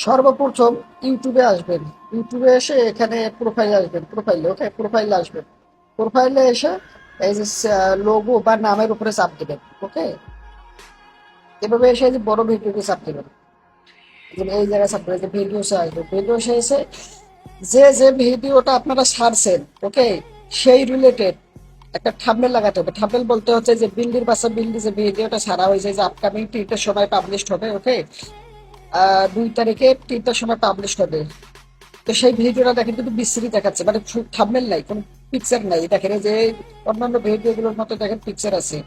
সর্বপ্রথম ইউটিউবে আসবেন। ইউটিউবে এসে এখানে প্রোফাইলে আসবেন, প্রোফাইলে ওকে, প্রোফাইলে আসবেন। প্রোফাইলে এসে এই যে লোগো বা নামের উপরে চাপ দেবেন, ওকে। এভাবে এসে এই যে বড় ভিডিওতে চাপ দেবেন, এই জায়গায় চাপ দেবেন, ভিডিও আসবে, ভিডিও এসে যে যে ভিডিওটা আপনারা ছাড়ছেন, ওকে, সেই রিলেটেড একটা থাম্বনেল লাগাতে হবে। থাম্বনেল বলতে হচ্ছে যে বিল্ডির বাসা বিল্ডি যে ভিডিওটা ছাড়া হয়েছে, যে আপকামিং 3টার সময় পাবলিশ হবে, ওকে, 2 তারিখে 3টার সময় পাবলিশ হবে। তো সেই ভিডিওটা দেখেন কিন্তু বিশ্রী দেখাচ্ছে, মানে থাম্বনেল নাই, কোনো পিকচার নাই। দেখেন এই যে অন্যান্য ভিডিওগুলোর মতো দেখেন পিকচার আছে,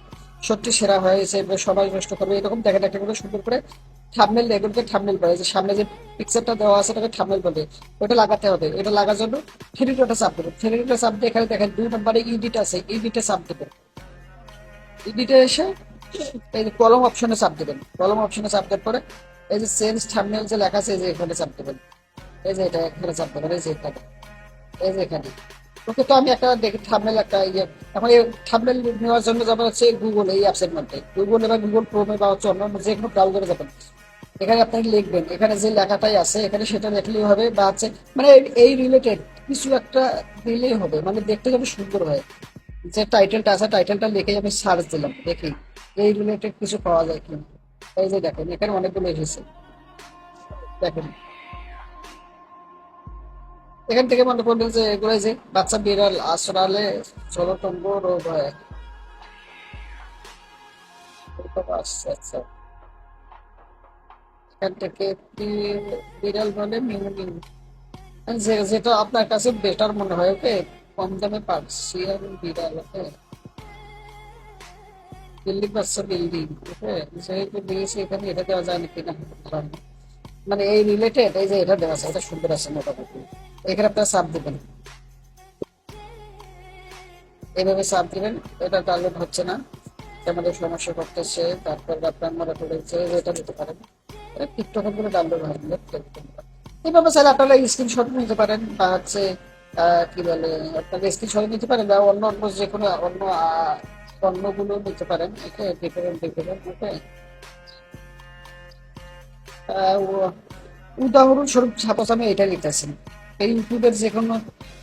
সত্যি সেরা হয়েছে, সবাই নষ্ট করবে এরকম দেখেন, একটা করে সুন্দর করে থাম্বনেল, এগুলোকে থাম্বনেল বলে, যে সামনে যে পিকচারটা দেওয়া আছে ওটাকে থাম্বনেল বলে। ওটা লাগাতে হবে। এটা লাগার জন্য থ্রি ডটে চাপ দেবেন, থ্রি ডটে চাপ দিয়ে এখানে দেখেন 2 নম্বরে ইডিট আছে, ইডিটে চাপ দেবেন। ইডিটে এসে এই যে কলম অপশনে চাপ দেবেন, কলম অপশনে চাপ দেওয়ার পরে এই যে চেঞ্জ থাম্বনেল যে লেখা আছে, এই যে এখানে চাপ দেবেন, এই যে এটা এখানে চাপ দেবেন, এই যে এখানে, এই যে এখানে। ওকে, তো আমি একটা দেখি থাম্বনেল একটা ইয়ে, এখন এই থাম্বনেল নেওয়ার জন্য যাবেন হচ্ছে গুগল, এই অ্যাপসের মধ্যে গুগল এবং গুগল ক্রোমে বা হচ্ছে অন্য যে কোনো ব্রাউজারে যাবেন। এখানে আপনি লিখবেন, এখানে যে লেখাটাই আছে এখানে সেটা লিখলেই হবে, বা হচ্ছে মানে এই রিলেটেড কিছু একটা দিলেই হবে, মানে দেখতে যাবে সুন্দর হয়। যে টাইটেলটা আছে টাইটেলটা লিখে আমি সার্চ দিলাম, দেখি এই রিলেটেড কিছু পাওয়া যায় কিনা। এই যে দেখেন এখানে অনেকগুলো এসেছে, দেখেন এখান থেকে মনে করলেন যে এগুলো যে বাচ্চা বিড়াল আশ্রালে জলতম্ব রোগ হয়। আচ্ছা আচ্ছা, এখান থেকে বিড়াল বলে মিউ, যেটা আপনার কাছে বেটার মনে হয়, ওকে, কম দামে পার্সিয়ান বিড়াল, ওকে, বিল্ডিং বাচ্চা বিল্ডিং, ওকে, যেহেতু দিয়েছি এখানে এটা দেওয়া যায় নাকি না জানি না। মানে এই রিলেটেড এই যে এটা দেওয়া আছে, এটা সুন্দর আছে মোটামুটি। এখানে আপনারা চাপ দিবেন, এইভাবে চাপ দিবেন। এটা ডাউনলোড হচ্ছে না, আমাদের সমস্যা করতেছে। তারপর আপনার মনে করেছে এটা দিতে পারেন, টিকটকের করে ডাউনলোড হয় না। এইভাবে চাইলে আপনারা স্ক্রিনশট নিতে পারেন, বা হচ্ছে কি বলে, আপনারা স্ক্রিনশট নিতে পারেন, বা অন্য অন্য যে কোনো অন্য পণ্যগুলো নিতে পারেন, ওকে, ডিফারেন্ট ডিফারেন্ট, ওকে। উদাহরণস্বরূপ সাপোজ আমি এটা লিখতেছি, এই ইউটিউবের যে কোনো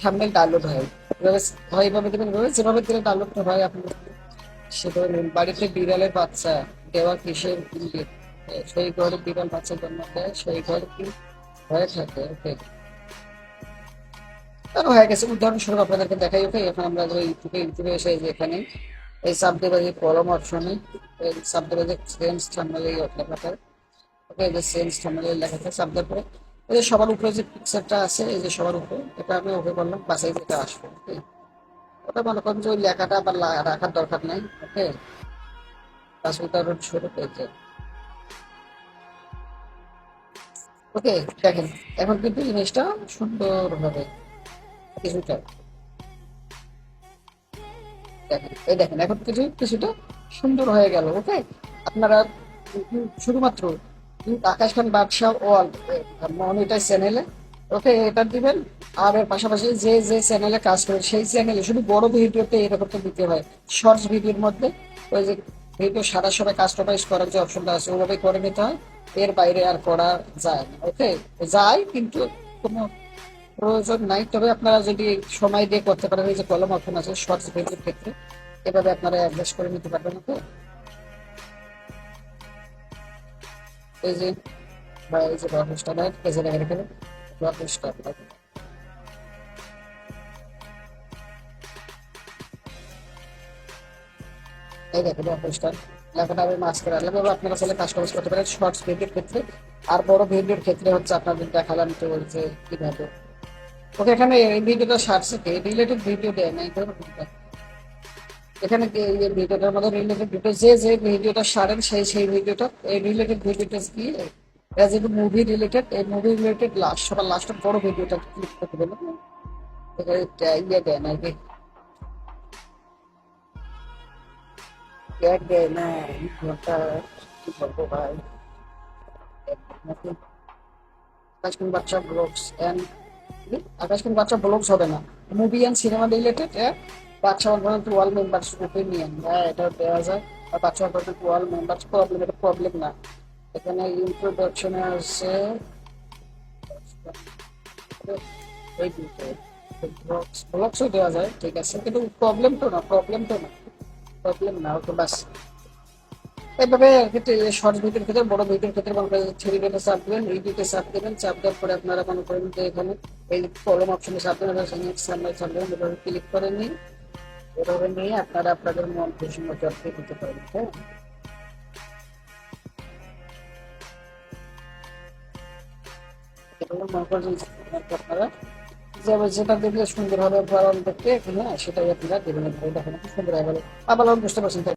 থাম্বনেল ডাউনলোড হয়, এভাবে হয়, এভাবে দেবেন, এভাবে যেভাবে দিলে ডাউনলোড হয় আপনি সেভাবে নেবেন। বাড়িতে বিড়ালের বাচ্চা দেওয়া কিসের ইঙ্গিত? সেই ঘরে বিড়াল বাচ্চা জন্ম দেয়, সেই ঘরে কি হয়ে থাকে, ওকে। তারও হয়ে গেছে, উদাহরণস্বরূপ আপনাদেরকে দেখাই, ওকে। এখন আমরা ইউটিউবে এসে এই যে এখানে এই সাবডিভাইডের কলম অপশনে এই সাবডিভাইডের চেঞ্জ থাম্বনেল এই লেখাটা, ওকে, এই যে চেঞ্জ থাম্বনেল লেখাটা চাপ দেওয়ার পরে এই যে সবার উপরে যে পিকচারটা আছে, এই যে সবার উপরে এটা আমি ওকে বললাম, বাসায় যেটা আসবে, ওকে। ওটা মনে করেন যে ওই লেখাটা আবার রাখার দরকার নেই, ওকে। বাস উদাহরণস্বরূপ এই যে, ওকে, দেখেন এখন কিন্তু জিনিসটা সুন্দর হবে কিছুটা, দেখেন এই দেখেন এখন কিছুটা সুন্দর হয়ে গেল, ওকে। আপনারা শুধুমাত্র আকাশ খান বাদশাহ ওয়ার্ল্ড মনিটাইজ চ্যানেলে, ওকে, এটা দিবেন। আর এর পাশাপাশি যে যে চ্যানেলে কাজ করে সেই চ্যানেলে শুধু বড় ভিডিওতে এরকম তো দিতে হয়, শর্টস ভিডিওর মধ্যে ওই যে ভিডিও সারা সময় কাস্টমাইজ করার যে অপশনটা আছে ওভাবে করে নিতে হয়। এর বাইরে আর করা যায় না, ওকে। যায় কিন্তু কোনো প্রয়োজন নাই। তবে আপনারা যদি সময় দিয়ে করতে পারেন, এই যে কলম অপশন আছে শর্টস ভিডিওর ক্ষেত্রে, এভাবে আপনারা অ্যাডজাস্ট করে নিতে পারবেন, ওকে। এই যে বা এই যে রকেস্টার এই যে দেখেন এখানে রকেস্টার, এই দেখেন রকেস্টার লেখাটা আমি মাস্ক করে আনলাম। এবার আপনারা চাইলে কাস্টমাইজ করতে পারেন শর্টস ভিডিওর ক্ষেত্রে। আর বড় ভিডিওর ক্ষেত্রে হচ্ছে আপনাদের দেখালাম তো বলছে কিভাবে, ওকে। এখানে এই ভিডিওটা সারছে কি রিলেটেড ভিডিও দেয় না, এখানে এই ভিডিওটার মধ্যে রিলেটেড ভিডিও, যে যে ভিডিওটা সারেন সেই সেই ভিডিওটা এই রিলেটেড ভিডিওটা দিয়ে যেহেতু মুভি রিলেটেড, এই মুভি রিলেটেড লাস্ট সবার লাস্টের বড় ভিডিওটা ক্লিক করতে দেবেন। এখানে ইয়ে দেয় না, ট্যাগ দেয় না, ঘন্টা কি বলবো ভাই, আকাশ কিং বাচ্চা ব্লগস অ্যান্ড, আকাশ কিং বাচ্চা ব্লগস হবে না, মুভি অ্যান্ড সিনেমা রিলেটেড, বাচ্চা one to all members opinion, হ্যাঁ এটা দেওয়া যায়। আর বাচ্চা one to all members problem, এটা প্রবলেম না। এখানে ইন্ট্রোডাকশনে আছে এই ব্লগসও দেওয়া যায়, ঠিক আছে, কিন্তু প্রবলেম তো না, প্রবলেম না, ওকে বাস এইভাবে ক্ষেত্রে শর্ট ভিডিওর ক্ষেত্রে, বড় ভিডিওর ক্ষেত্রে মনে করেন থ্রি ডটে চাপ দেবেন, এডিটে চাপ দেবেন, চাপ দেওয়ার পরে আপনারা মনে করেন যে এখানে এই কলম অপশনে চাপ দেবেন, সামনে চাপ দেবেন, এভাবে ক্লিক করে নিয়ে এভাবে নিয়ে আপনারা আপনাদের মন খুশি মতো আপনি করতে পারেন। হ্যাঁ, এভাবে মনে করেন যে আপনারা যেটা দেখলে সুন্দর হবে দেখতে, হ্যাঁ সেটাই আপনারা দেবেন, দেখানো খুব সুন্দর হবে। আবার বুঝতে পারছেন।